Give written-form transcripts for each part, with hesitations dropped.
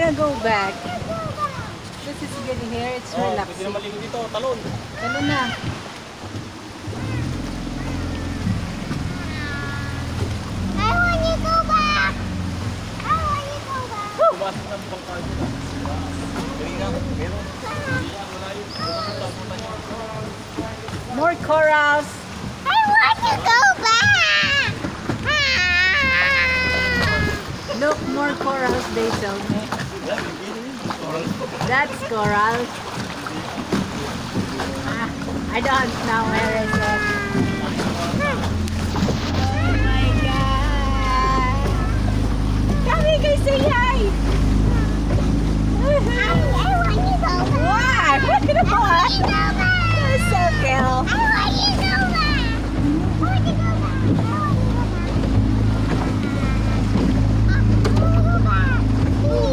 wanna go back. This is good here. It's relaxing. Pwede na maligo dito, talon. Talon na. I want you go back. I want you go back. Tumasok na bukang tayo dito. Kanina, meron. More corals. I want to go back. Look, more corals, they tell me. That's coral. I don't know where is it. Oh my god. Come guys, say hi. I want you go back. Why? What the I want fuck? you go back. You're so cute. I want you go back. I want you go back. I want you go back.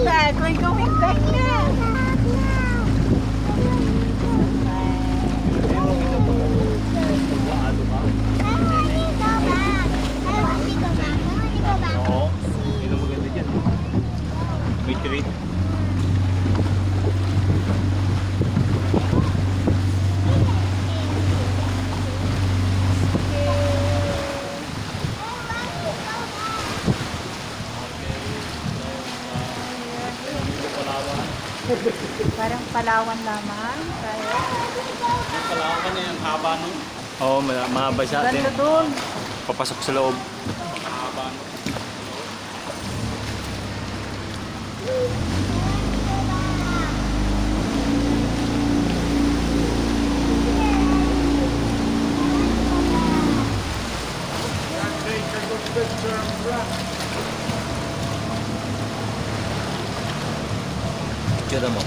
Back, we're going back now. Oo, yun ang maganda dyan. May treat. Parang Palawan lamang. Yung Palawan na yung haba nun. Oo, mahaba siya din. Ganda doon. Papasok sa loob. Mahaba nun. Tira mo.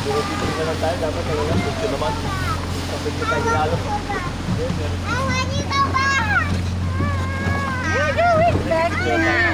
Dito na lang tayo, dapat talaga picture naman. Kapit na tayo lalo. I want you go back. You're going back now.